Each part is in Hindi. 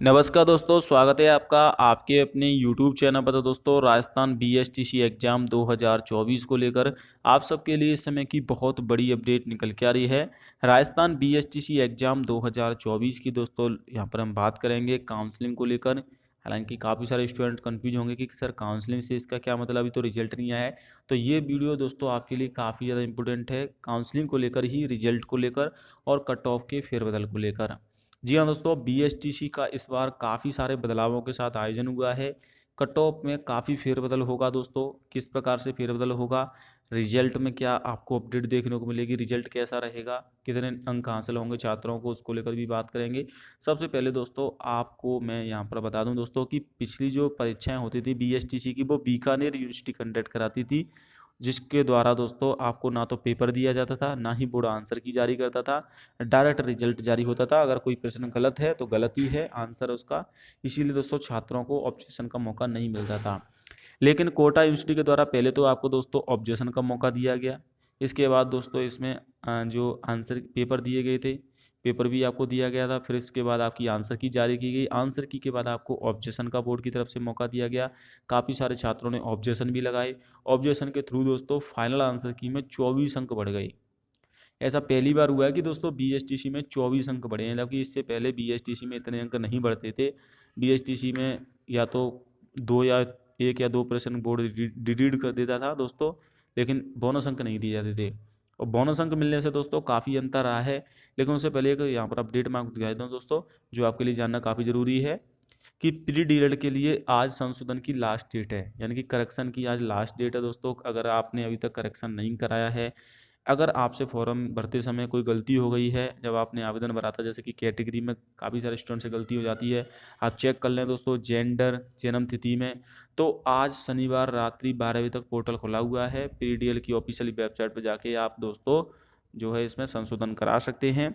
नमस्कार दोस्तों, स्वागत है आपका आपके अपने YouTube चैनल पर। तो दोस्तों, राजस्थान बीएसटीसी एग्ज़ाम 2024 को लेकर आप सबके लिए इस समय की बहुत बड़ी अपडेट निकल के आ रही है। राजस्थान बीएसटीसी एग्ज़ाम 2024 की दोस्तों यहाँ पर हम बात करेंगे काउंसलिंग को लेकर। हालांकि काफ़ी सारे स्टूडेंट कंफ्यूज होंगे कि सर काउंसलिंग से इसका क्या मतलब, अभी तो रिजल्ट नहीं आया है। तो ये वीडियो दोस्तों आपके लिए काफ़ी ज़्यादा इंपॉर्टेंट है, काउंसलिंग को लेकर ही, रिजल्ट को लेकर और कट ऑफ के फेरबदल को लेकर। जी हाँ दोस्तों, बीएसटीसी का इस बार काफ़ी सारे बदलावों के साथ आयोजन हुआ है। कट ऑफ में काफ़ी फेरबदल होगा दोस्तों। किस प्रकार से फेरबदल होगा, रिजल्ट में क्या आपको अपडेट देखने को मिलेगी, रिजल्ट कैसा रहेगा, कितने अंक हासिल होंगे छात्रों को, उसको लेकर भी बात करेंगे। सबसे पहले दोस्तों आपको मैं यहाँ पर बता दूँ दोस्तों कि पिछली जो परीक्षाएँ होती थी बीएसटीसी की, वो बीकानेर यूनिवर्सिटी कंडक्ट कराती थी, जिसके द्वारा दोस्तों आपको ना तो पेपर दिया जाता था, ना ही बोर्ड आंसर की जारी करता था। डायरेक्ट रिजल्ट जारी होता था। अगर कोई प्रश्न गलत है तो गलत ही है आंसर उसका। इसीलिए दोस्तों छात्रों को ऑब्जेक्शन का मौका नहीं मिलता था। लेकिन कोटा यूनिवर्सिटी के द्वारा पहले तो आपको दोस्तों ऑब्जेक्शन का मौका दिया गया। इसके बाद दोस्तों इसमें जो आंसर पेपर दिए गए थे, पेपर भी आपको दिया गया था। फिर इसके बाद आपकी आंसर की जारी की गई। आंसर की के बाद आपको ऑब्जेक्शन का बोर्ड की तरफ से मौका दिया गया। काफ़ी सारे छात्रों ने ऑब्जेक्शन भी लगाए। ऑब्जेक्शन के थ्रू दोस्तों फाइनल आंसर की में 24 अंक बढ़ गए। ऐसा पहली बार हुआ है कि दोस्तों बीएसटीसी में 24 अंक बढ़े हैं, जबकि इससे पहले बीएसटीसी में इतने अंक नहीं बढ़ते थे। बीएसटीसी में या तो दो या एक या दो प्रश्न बोर्ड डिलीट कर देता था दोस्तों, लेकिन बोनस अंक नहीं दिए जाते थे। और बोनस अंक मिलने से दोस्तों काफ़ी अंतर रहा है। लेकिन उससे पहले एक यहाँ पर अपडेट मैं आपको दिखा देता हूँ दोस्तों, जो आपके लिए जानना काफ़ी ज़रूरी है कि प्री डीएलएड के लिए आज संशोधन की लास्ट डेट है, यानी कि करेक्शन की आज लास्ट डेट है दोस्तों। अगर आपने अभी तक करेक्शन नहीं कराया है, अगर आपसे फॉर्म भरते समय कोई गलती हो गई है, जब आपने आवेदन भरा था, जैसे कि कैटेगरी में काफ़ी सारे स्टूडेंट से गलती हो जाती है, आप चेक कर लें दोस्तों। जेंडर, जन्म तिथि में, तो आज शनिवार रात्रि 12 बजे तक पोर्टल खुला हुआ है। पीडीएल की ऑफिशियली वेबसाइट पर जाके आप दोस्तों जो है इसमें संशोधन करा सकते हैं।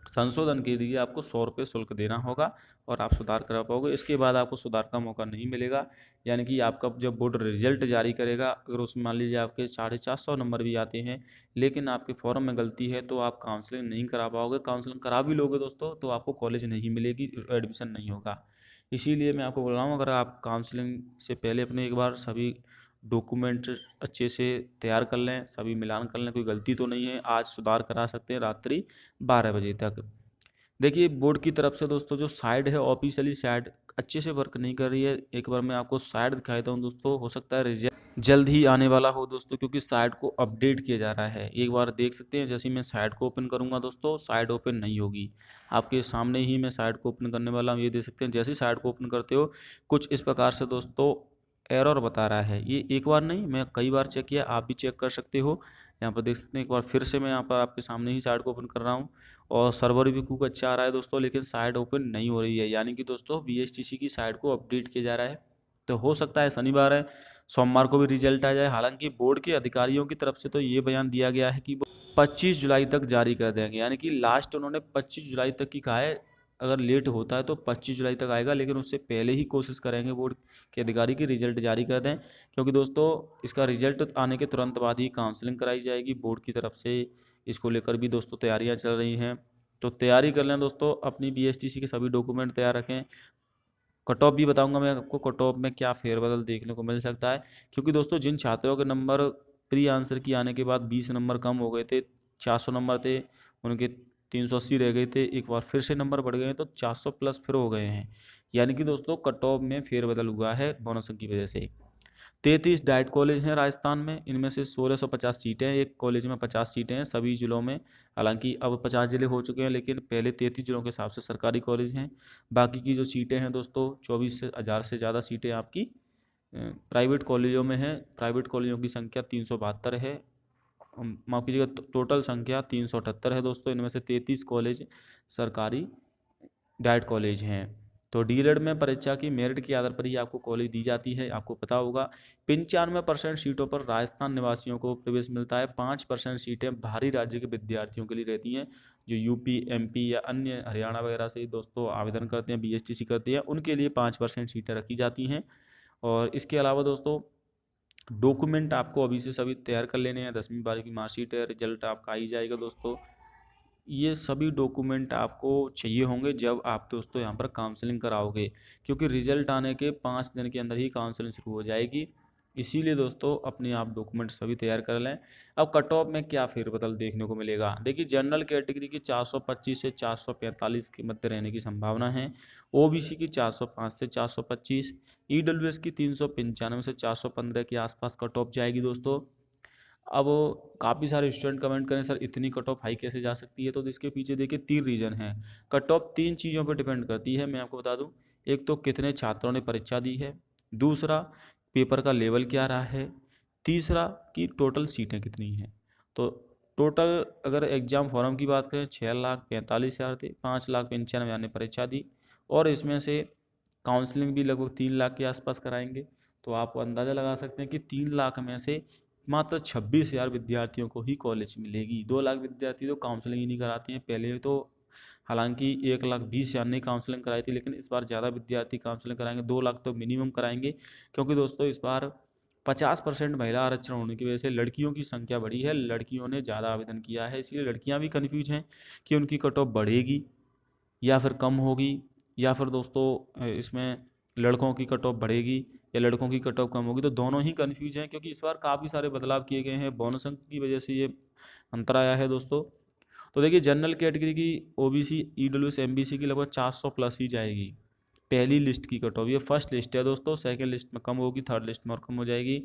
संशोधन के लिए आपको 100 रुपये शुल्क देना होगा और आप सुधार करा पाओगे। इसके बाद आपको सुधार का मौका नहीं मिलेगा। यानी कि आपका जब बोर्ड रिजल्ट जारी करेगा, अगर उसमें मान लीजिए आपके 450 नंबर भी आते हैं, लेकिन आपके फॉर्म में गलती है, तो आप काउंसलिंग नहीं करा पाओगे। काउंसलिंग करा भी लोगे दोस्तों तो आपको कॉलेज नहीं मिलेगी, एडमिशन नहीं होगा। इसीलिए मैं आपको बोल रहा हूँ, अगर आप काउंसलिंग से पहले अपने एक बार सभी डॉक्यूमेंट अच्छे से तैयार कर लें, सभी मिलान कर लें, कोई गलती तो नहीं है, आज सुधार करा सकते हैं रात्रि 12 बजे तक। देखिए बोर्ड की तरफ से दोस्तों जो साइड है, ऑफिशियली साइड अच्छे से वर्क नहीं कर रही है। एक बार मैं आपको साइड दिखा देता हूँ दोस्तों, हो सकता है रिजल्ट जल्द ही आने वाला हो दोस्तों, क्योंकि साइड को अपडेट किया जा रहा है। एक बार देख सकते हैं, जैसे ही मैं साइड को ओपन करूंगा दोस्तों, साइड ओपन नहीं होगी। आपके सामने ही मैं साइड को ओपन करने वाला हूँ, ये देख सकते हैं। जैसे ही साइड को ओपन करते हो, कुछ इस प्रकार से दोस्तों एरर बता रहा है। ये एक बार नहीं, मैं कई बार चेक किया, आप भी चेक कर सकते हो। यहाँ पर देख सकते हैं, एक बार फिर से मैं यहाँ पर आपके सामने ही साइड को ओपन कर रहा हूँ, और सर्वर भी खूब अच्छा आ रहा है दोस्तों, लेकिन साइट ओपन नहीं हो रही है। यानी कि दोस्तों बीएसटीसी की साइट को अपडेट किया जा रहा है। तो हो सकता है शनिवार है, सोमवार को भी रिजल्ट आ जाए। हालांकि बोर्ड के अधिकारियों की तरफ से तो ये बयान दिया गया है कि वो 25 जुलाई तक जारी कर देंगे। यानी कि लास्ट उन्होंने 25 जुलाई तक की कहा है। अगर लेट होता है तो 25 जुलाई तक आएगा, लेकिन उससे पहले ही कोशिश करेंगे बोर्ड के अधिकारी की रिजल्ट जारी कर दें। क्योंकि दोस्तों इसका रिजल्ट आने के तुरंत बाद ही काउंसलिंग कराई जाएगी बोर्ड की तरफ से। इसको लेकर भी दोस्तों तैयारियां चल रही हैं। तो तैयारी कर लें दोस्तों, अपनी बीएसटीसी के सभी डॉक्यूमेंट तैयार रखें। कट ऑफ भी बताऊंगा मैं आपको, कट ऑफ में क्या फेरबदल देखने को मिल सकता है। क्योंकि दोस्तों जिन छात्रों के नंबर प्री आंसर की आने के बाद 20 नंबर कम हो गए थे, 400 नंबर थे उनके, 380 रह गए थे, एक बार फिर से नंबर बढ़ गए हैं तो 400 प्लस फिर हो गए हैं। यानी कि दोस्तों कट ऑफ में फेरबदल हुआ है बोनस की वजह से। 33 डाइट कॉलेज हैं राजस्थान में, इनमें से 1650 सीटें हैं। एक कॉलेज में 50 सीटें हैं सभी जिलों में। हालांकि अब 50 जिले हो चुके हैं, लेकिन पहले 33 जिलों के हिसाब से सरकारी कॉलेज हैं। बाकी की जो सीटें हैं दोस्तों, 24,000 से ज़्यादा सीटें आपकी प्राइवेट कॉलेजों में हैं। प्राइवेट कॉलेजों की संख्या 372 है। माफ़ कीजिएगा, टोटल संख्या 378 है दोस्तों। इनमें से 33 कॉलेज सरकारी डाइट कॉलेज हैं। तो डीएलएड में परीक्षा की मेरिट के आधार पर ही आपको कॉलेज दी जाती है, आपको पता होगा। 95% सीटों पर राजस्थान निवासियों को प्रवेश मिलता है। 5% सीटें बाहरी राज्य के विद्यार्थियों के लिए रहती हैं, जो यूपी, एमपी या अन्य हरियाणा वगैरह से दोस्तों आवेदन करते हैं, बीएसटीसी करते हैं, उनके लिए 5% सीटें रखी जाती हैं। और इसके अलावा दोस्तों डॉक्यूमेंट आपको अभी से सभी तैयार कर लेने हैं। 10वीं 12वीं की मार्कशीट है, रिजल्ट आपका आ ही जाएगा दोस्तों। ये सभी डॉक्यूमेंट आपको चाहिए होंगे जब आप दोस्तों यहाँ पर काउंसलिंग कराओगे, क्योंकि रिजल्ट आने के 5 दिन के अंदर ही काउंसलिंग शुरू हो जाएगी। इसीलिए दोस्तों अपने आप डॉक्यूमेंट सभी तैयार कर लें। अब कट ऑफ में क्या फेरबदल देखने को मिलेगा, देखिए जनरल कैटेगरी की 425 से 445 के मध्य रहने की संभावना है। ओबीसी की 405 से 425, ईडब्ल्यूएस की 395 से 415 के आसपास कट ऑफ जाएगी दोस्तों। अब काफ़ी सारे स्टूडेंट कमेंट करें सर इतनी कट ऑफ हाई कैसे जा सकती है, तो इसके पीछे देखिए 3 रीज़न है। कट ऑफ 3 चीज़ों पर डिपेंड करती है, मैं आपको बता दूं। एक तो कितने छात्रों ने परीक्षा दी है, दूसरा पेपर का लेवल क्या रहा है, तीसरा कि टोटल सीटें कितनी हैं। तो टोटल अगर एग्ज़ाम फॉर्म की बात करें 6,45,000 थे, 5,95,000 ने परीक्षा दी, और इसमें से काउंसलिंग भी लगभग 3 लाख के आसपास कराएंगे। तो आप अंदाज़ा लगा सकते हैं कि 3 लाख में से मात्र 26,000 विद्यार्थियों को ही कॉलेज मिलेगी। 2 लाख विद्यार्थी तो काउंसलिंग ही नहीं कराते हैं। पहले तो हालांकि 1,20,000 ने काउंसलिंग कराई थी, लेकिन इस बार ज़्यादा विद्यार्थी काउंसलिंग कराएंगे, 2 लाख तो मिनिमम कराएंगे। क्योंकि दोस्तों इस बार 50% महिला आरक्षण होने की वजह से लड़कियों की संख्या बढ़ी है, लड़कियों ने ज़्यादा आवेदन किया है, इसलिए लड़कियाँ भी कन्फ्यूज हैं कि उनकी कट ऑफ बढ़ेगी या फिर कम होगी, या फिर दोस्तों इसमें लड़कों की कट ऑफ बढ़ेगी या लड़कों की कट ऑफ कम होगी। तो दोनों ही कन्फ्यूज हैं, क्योंकि इस बार काफ़ी सारे बदलाव किए गए हैं, बोनस अंक की वजह से ये अंतर आया है दोस्तों। तो देखिए जनरल कैटेगरी की ओबीसी ईडब्ल्यूएस एमबीसी की लगभग 400 प्लस ही जाएगी। पहली लिस्ट की कट ऑफ, ये फर्स्ट लिस्ट है दोस्तों, सेकंड लिस्ट में कम होगी, थर्ड लिस्ट में और कम हो जाएगी।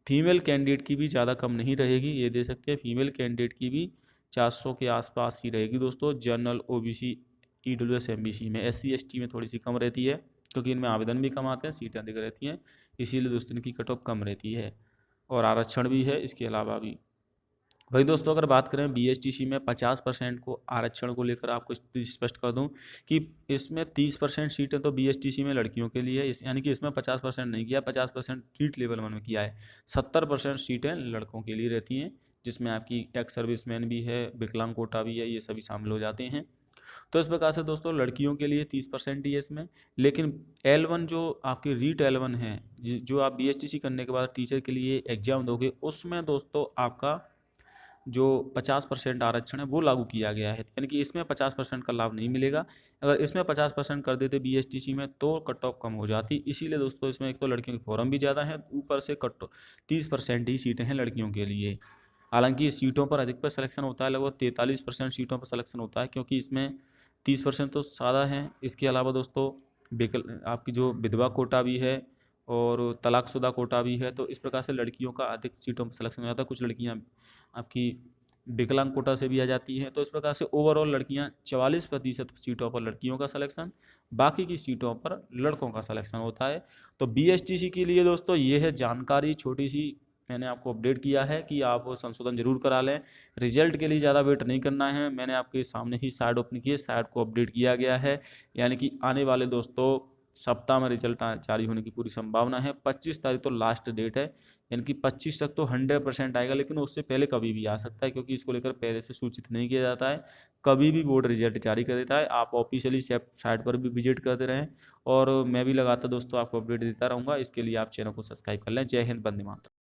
फीमेल कैंडिडेट की भी ज़्यादा कम नहीं रहेगी, ये दे सकते हैं, फीमेल कैंडिडेट की भी 400 के आसपास ही रहेगी दोस्तों। जनरल ओबीसी ईडब्ल्यूएस एमबीसी में, एससी एसटी में थोड़ी सी कम रहती है, क्योंकि इनमें आवेदन भी कम आते हैं, सीटें अधिक रहती हैं, इसीलिए दोस्तों इनकी कट ऑफ कम रहती है। और आरक्षण भी है इसके अलावा भी। वही दोस्तों अगर बात करें बीएसटीसी में 50% को आरक्षण को लेकर आपको स्पष्ट कर दूं कि इसमें 30% सीटें तो बीएसटीसी में लड़कियों के लिए है, यानी कि इसमें 50% नहीं किया, 50% नीट लेवल 1 में किया है। 70% सीटें लड़कों के लिए रहती हैं, जिसमें आपकी एक्स सर्विसमैन भी है, विकलांग कोटा भी है, ये सभी शामिल हो जाते हैं। तो इस प्रकार से दोस्तों लड़कियों के लिए 30% ही है इसमें। लेकिन L1 जो आपकी रीट L1 है, जो आप बीएसटीसी करने के बाद टीचर के लिए एग्जाम दोगे, उसमें दोस्तों आपका जो 50% आरक्षण है वो लागू किया गया है, यानी कि इसमें 50% का लाभ नहीं मिलेगा। अगर इसमें 50% कर देते बीएसटीसी में तो कट ऑफ कम हो जाती। इसीलिए दोस्तों इसमें एक तो लड़कियों के फॉर्म भी ज़्यादा है, ऊपर से 30% ही सीटें हैं लड़कियों के लिए। हालांकि सीटों पर अधिक पर सिलेक्शन होता है, लगभग 43% सीटों पर सिलेक्शन होता है, क्योंकि इसमें 30% तो सादा है। इसके अलावा दोस्तों आपकी जो विधवा कोटा भी है और तलाकशुदा कोटा भी है, तो इस प्रकार से लड़कियों का अधिक सीटों पर सिलेक्शन हो जाता है। कुछ लड़कियां आपकी विकलांग कोटा से भी आ जाती हैं। तो इस प्रकार से ओवरऑल लड़कियां 44% सीटों पर लड़कियों का सिलेक्शन, बाकी की सीटों पर लड़कों का सिलेक्शन होता है। तो बीएसटीसी के लिए दोस्तों ये है जानकारी, छोटी सी मैंने आपको अपडेट किया है कि आप संशोधन जरूर करा लें। रिजल्ट के लिए ज़्यादा वेट नहीं करना है, मैंने आपके सामने ही साइट ओपन की है, साइट को अपडेट किया गया है, यानी कि आने वाले दोस्तों सप्ताह में रिजल्ट जारी होने की पूरी संभावना है। 25 तारीख तो लास्ट डेट है, यानी कि 25 तक तो 100% आएगा, लेकिन उससे पहले कभी भी आ सकता है, क्योंकि इसको लेकर पहले से सूचित नहीं किया जाता है। कभी भी बोर्ड रिजल्ट जारी कर देता है। आप ऑफिशियली साइट पर भी विजिट करते रहें, और मैं भी लगातार दोस्तों आपको अपडेट देता रहूँगा। इसके लिए आप चैनल को सब्सक्राइब कर लें। जय हिंद, वंदे मातरम।